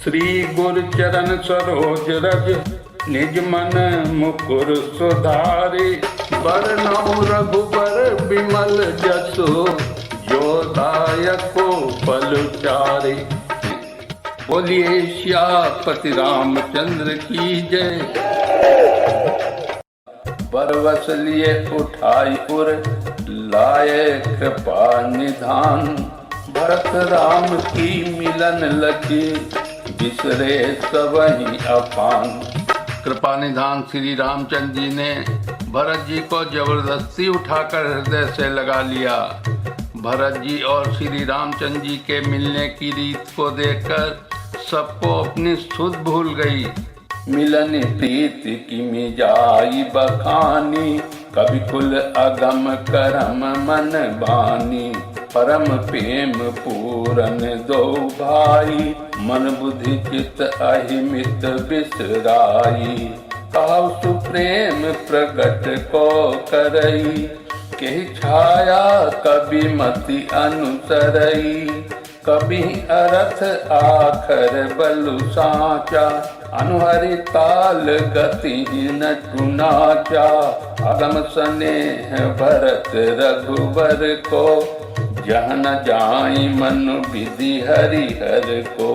श्री गुरु चरण सरोज रज निज मन मुकुर सुधारे। बरनउँ रघुबर बिमल जसु जो दायको पल चारे। बोलिए सियापति रामचंद्र की जय। बरवस लिए उठाई उर लाए कृपा निधान। भरत राम की मिलन लगी बिसरे सबहि अपान। कृपा निधान श्री रामचंद्र जी ने भरत जी को जबरदस्ती उठाकर हृदय से लगा लिया। भरत जी और श्री रामचंद्र जी के मिलने की रीत को देखकर सबको अपनी सुध भूल गई। मिलन प्रीत की मिजाई बखानी, कवि कुल अगम करम मन बानी। परम प्रेम पूरन दो भाई, मन बुद्धि चित अहिमित बिसराई। काहु सुप्रेम प्रगट को करई, केहि छाया कवि मति अनुसरई। कभी अरथ आखर बलु साचा, अनुहरि ताल गति न टुनाचा। अगम स्नेह भरत रघुबर को, जह न जाई मनु विधि हरिहर को।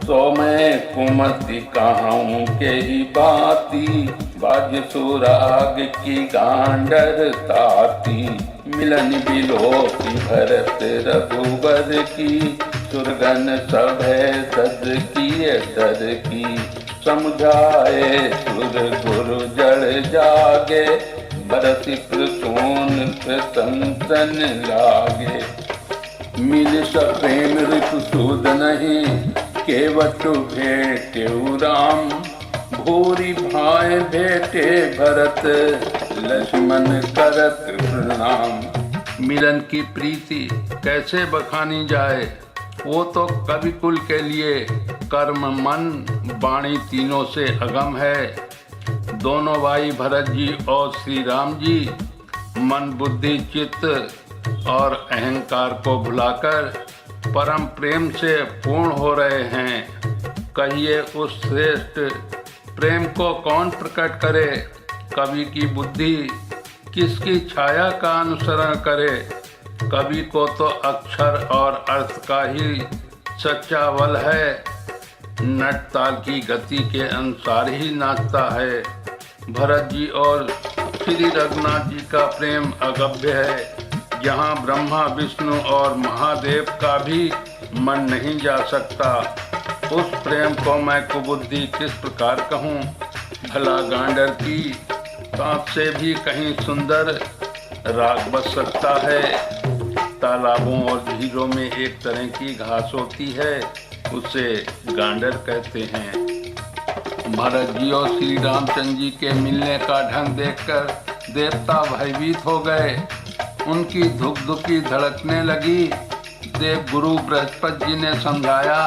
सो मैं कुमति कहूँ के ही बाती, बाज सुराग की गांडर ताती। मिलन बिलोकी भरत रघुबर की, सुरगन सभै सद किए डर की। समझाए सुर गुरु जड़ जागे, बरसि प्रसून प्रसंसन लागे। मिल सब प्रेम ऋतु सूद नहीं, केवट भेटेउ राम। भूरि भाई भेटे भरत, लक्ष्मण करत प्रणाम। मिलन की प्रीति कैसे बखानी जाए, वो तो कवि कुल के लिए कर्म मन वाणी तीनों से अगम है। दोनों भाई भरत जी और श्री राम जी मन बुद्धि चित्त और अहंकार को भुलाकर परम प्रेम से पूर्ण हो रहे हैं। कहिए उस श्रेष्ठ प्रेम को कौन प्रकट करे। कवि की बुद्धि किसकी छाया का अनुसरण करे। कवि को तो अक्षर और अर्थ का ही सच्चा बल है। नट ताल की गति के अनुसार ही नाचता है। भरत जी और श्री रघुनाथ जी का प्रेम अगभ्य है। जहाँ ब्रह्मा विष्णु और महादेव का भी मन नहीं जा सकता, उस प्रेम को मैं कुबुद्धि किस प्रकार कहूँ। भला गांडर की सांस से भी कहीं सुंदर राग बस सकता है। तालाबों और झीलों में एक तरह की घास होती है, उसे गांडर कहते हैं। भरत जी और श्री रामचंद्र जी के मिलने का ढंग देखकर देवता भयभीत हो गए। उनकी धुक धुकी धड़कने लगी। देव गुरु बृहस्पति जी ने समझाया,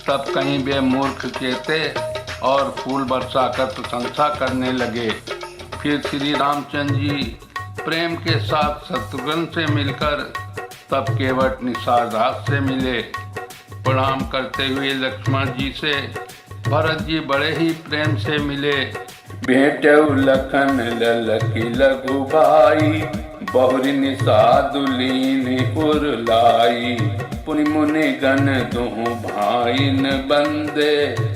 तब कहीं वे मूर्ख चेते और फूल बरसाकर प्रशंसा करने लगे। फिर श्री रामचंद्र जी प्रेम के साथ शत्रुघ्न से मिलकर तब केवट निषाद राज से मिले। प्रणाम करते हुए लक्ष्मण जी से भरत जी बड़े ही प्रेम से मिले। भेटउ लखन ललकी लघु भाई, बहुरि निषादु लीनि उर लाई। पुनि मुनि गण दुहु भाइन बंदे,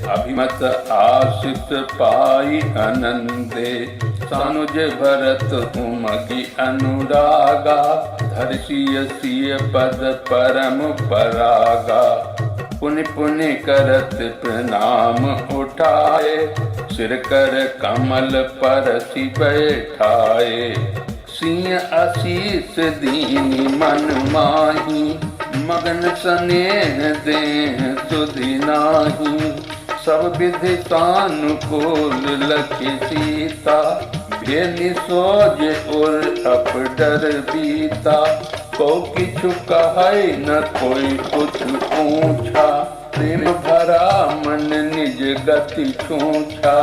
अभिमत आशिष पाई आनंदे। सानुज भरत उमगी अनुरागा, धर्षिय सिय पद परम परागा। पुनि पुनि करत प्रणाम उठाए, सिर कर कमल परसि बैठाए। सिंह आशीष दीनि मन माही, मगन स्नेह देह सुधि नाही। सब विधि सानुकूल लखि सीता, भेनि सोज उर अप डर बीता। को किछु कहै न कोई कुछ पूछा, प्रेम भरा मन निज गति छूछा।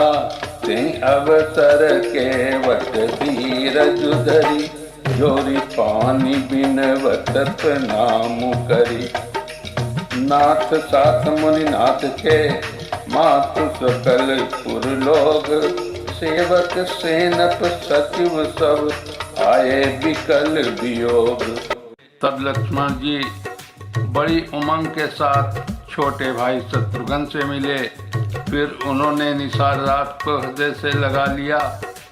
ते अवसर केवट धीरज धरी, जोरी पानी बिनवत प्रणाम करी। नाथ साथ मुनिनाथ के, मातु सकल पुर लोग, सेवक सेनप सचिव सब, आए विकल वियोग। तब लक्ष्मण जी बड़ी उमंग के साथ छोटे भाई शत्रुघ्न से मिले। फिर उन्होंने निषाद रात को हृदय से लगा लिया।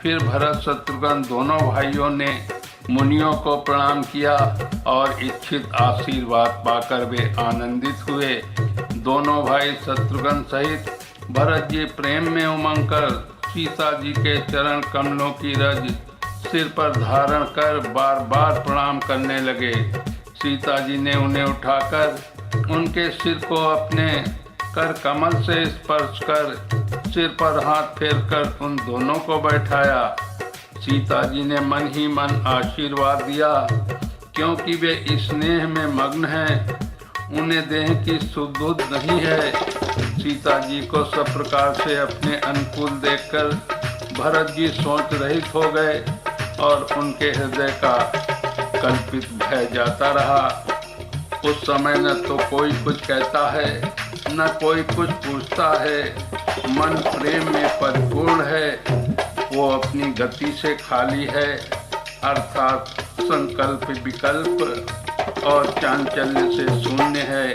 फिर भरत शत्रुघ्न दोनों भाइयों ने मुनियों को प्रणाम किया और इच्छित आशीर्वाद पाकर वे आनंदित हुए। दोनों भाई शत्रुघ्न सहित भरत जी प्रेम में उमंग कर सीता जी के चरण कमलों की रज सिर पर धारण कर बार बार प्रणाम करने लगे। सीता जी ने उन्हें उठाकर उनके सिर को अपने कर कमल से स्पर्श कर सिर पर हाथ फेरकर उन दोनों को बैठाया। सीता जी ने मन ही मन आशीर्वाद दिया, क्योंकि वे स्नेह में मग्न हैं, उन्हें देह की सुध बुध नहीं है। सीता जी को सब प्रकार से अपने अनुकूल देखकर भरत जी सोच रहित हो गए और उनके हृदय का कल्पित भय जाता रहा। उस समय न तो कोई कुछ कहता है, न कोई कुछ पूछता है। मन प्रेम में परिपूर्ण है, वो अपनी गति से खाली है, अर्थात संकल्प विकल्प और चांचल्य से शून्य है।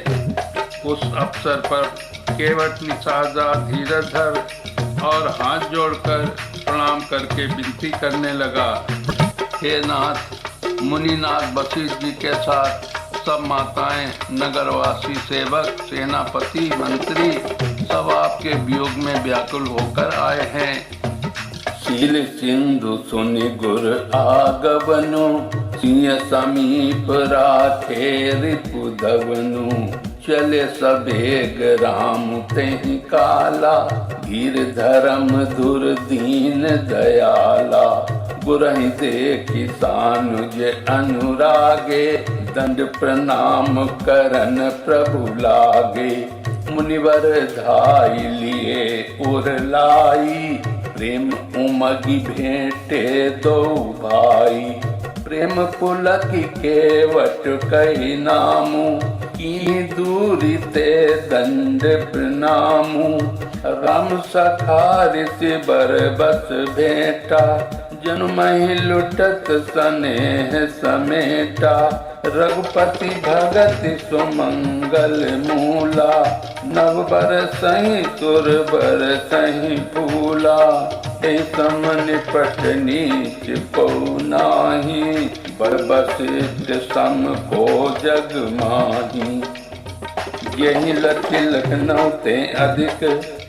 उस अवसर पर केवट निषादा धीरज धर और हाथ जोड़कर प्रणाम करके विनती करने लगा, हे नाथ, मुनिनाथ वशिष्ठ जी के साथ सब माताएं, नगरवासी, सेवक, सेनापति, मंत्री सब आपके वियोग में व्याकुल होकर आए हैं। शील सिंधु सुनि गुर आगवनु, सिंह समीप राखे रिपुधवनु, चले सबेग राम तेहि काला, धीर धर्म धुर दीन दयाला, गुरहि देखि सानुज अनुरागे, दंड प्रणाम करन प्रभु लागे, मुनिवर धाई लिए उर लाई, प्रेम उमगी भेंटे दो भाई, प्रेम पुलकी केवट कही नामू, की दूरी ते दंड प्रणामू, राम सखारि बर बस भेंटा, जन्महि लुटत स्नेह समेटा, रघुपति भगत सुमंगल मूला, नव बरसहि सुर बरसहि फूला, ए सम निपट नीच पौ नाही, बर बसिष्ठ सम को जग माही, यही लखि लखनऊ ते अधिक,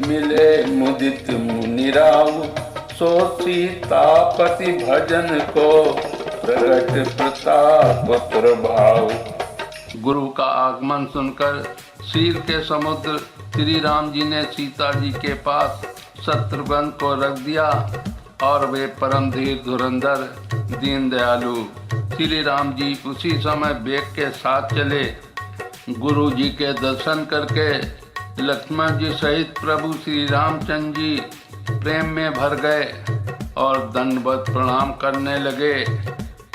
मिले मुदित मुनिराव, सो सीतापति भजन को, प्रगट प्रताप प्रभाव। गुरु का आगमन सुनकर क्षीर के समुद्र श्री राम जी ने सीता जी के पास शत्रुघ्न को रख दिया और वे परम धीर धुरंधर दीन दयालु श्री राम जी उसी समय बेग के साथ चले। गुरु जी के दर्शन करके लक्ष्मण जी सहित प्रभु श्री रामचंद्र जी प्रेम में भर गए और दंडवत प्रणाम करने लगे।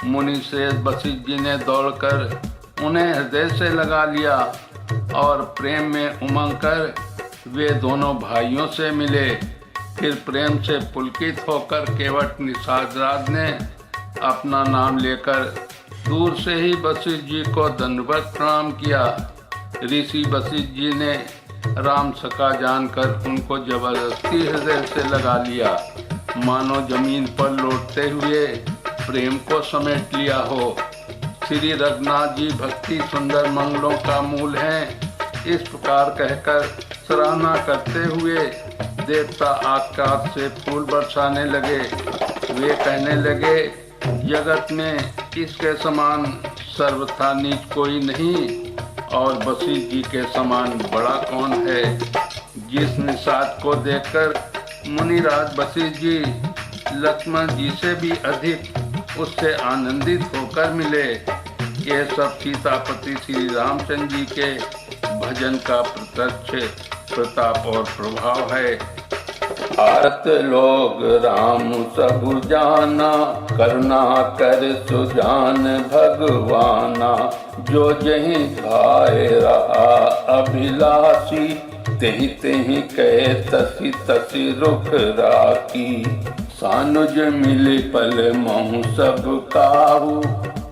मुनि श्रेष्ठ वशिष्ठ जी ने दौड़कर उन्हें हृदय से लगा लिया और प्रेम में उमंग कर वे दोनों भाइयों से मिले। फिर प्रेम से पुलकित होकर केवट निषाद ने अपना नाम लेकर दूर से ही वशिष्ठ जी को दंडवत प्रणाम किया। ऋषि वशिष्ठ जी ने राम सका जानकर उनको जबरदस्ती हृदय से लगा लिया, मानो जमीन पर लौटते हुए प्रेम को समेट लिया हो। श्री रघुनाथ जी भक्ति सुंदर मंगलों का मूल हैं। इस प्रकार कहकर सराहना करते हुए देवता आकाश से फूल बरसाने लगे। वे कहने लगे, जगत में इसके समान सर्वथा नीच कोई नहीं और वशिष्ठ जी के समान बड़ा कौन है। जिस निषाद को देखकर मुनिराज वशिष्ठ जी लक्ष्मण जी से भी अधिक उससे आनंदित होकर मिले। ये सब सीतापति श्री रामचंद्र जी के भजन का प्रत्यक्ष प्रताप और प्रभाव है। भारत लोग राम सब जाना, करुणा कर सुजान भगवाना। जो जही भाए रहा अभिलाषी, तेहि तेहि कहे तसी तसी रुख राखी। सानुज मिल पल महु सब काहू,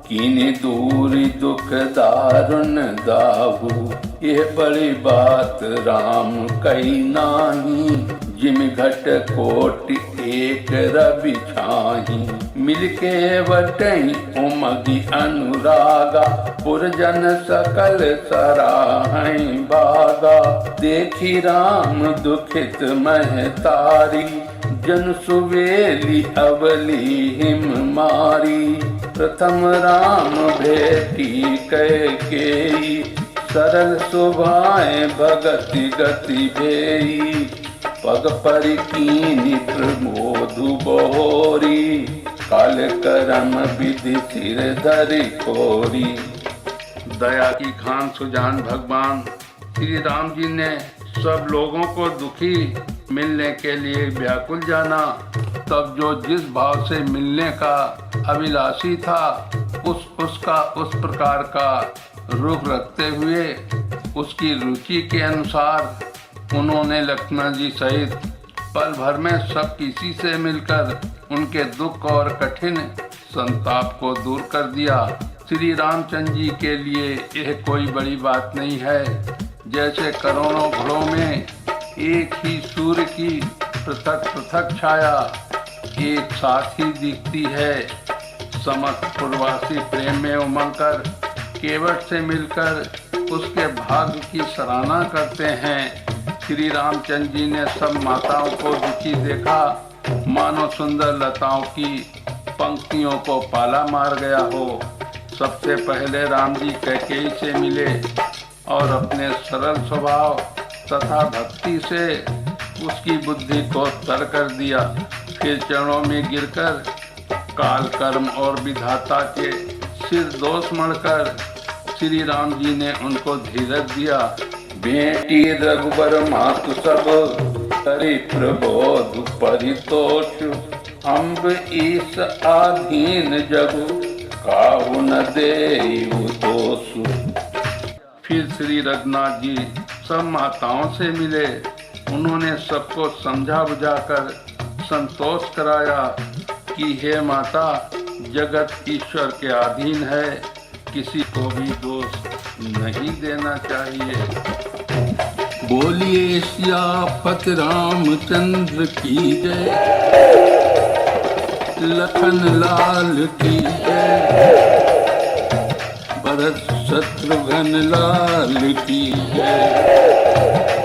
कीनी दूरी दुख दारुण दाहू। यह बड़ी बात राम कही नाही, जिम घट कोटि एक रवि छाही। मिलके वटई उमगी अनुरागा, पुरजन सकल सराहई भागा। देखी राम दुखित महतारी, जन सुवेली अवली हिम मारी। प्रथम राम भेटी कैकेयी, सरल सुभाए भगति गति भेई। पग पर कीनी प्रमोदु बहोरी, काल करम विधि सिर धरि कोरी। दया की खान सुजान भगवान श्री राम जी ने सब लोगों को दुखी मिलने के लिए व्याकुल जाना। तब जो जिस भाव से मिलने का अभिलाषी था, उसका उस प्रकार का रुख रखते हुए उसकी रुचि के अनुसार उन्होंने लक्ष्मण जी सहित पल भर में सब किसी से मिलकर उनके दुख और कठिन संताप को दूर कर दिया। श्री रामचंद्र जी के लिए यह कोई बड़ी बात नहीं है। जैसे करोड़ों घरों में एक ही सूर्य की पृथक पृथक छाया एक साथ ही दिखती है। समस्त पूर्ववासी प्रेम में उमंग कर केवट से मिलकर उसके भाग्य की सराहना करते हैं। श्री रामचंद्र जी ने सब माताओं को दुखी देखा, मानो सुंदर लताओं की पंक्तियों को पाला मार गया हो। सबसे पहले राम जी कैकेयी से मिले और अपने सरल स्वभाव तथा भक्ति से उसकी बुद्धि को तर कर दिया। फिर चरणों में गिरकर काल कर्म और विधाता के सिर दोष मढ़कर श्री राम जी ने उनको धीरज दिया। बेटी रघुबर मातु सब करी प्रबोध परितोष, अम्ब ईस आधीन जगु काहू न देहु दोष। फिर श्री रघुनाथ जी सब माताओं से मिले। उन्होंने सबको समझा बुझाकर संतोष कराया कि हे माता, जगत ईश्वर के अधीन है, किसी को भी दोष नहीं देना चाहिए। बोलिए सियापत रामचंद्र की जय, लखन लाल की जय, भरत शत्रुघ्न लाल की जय।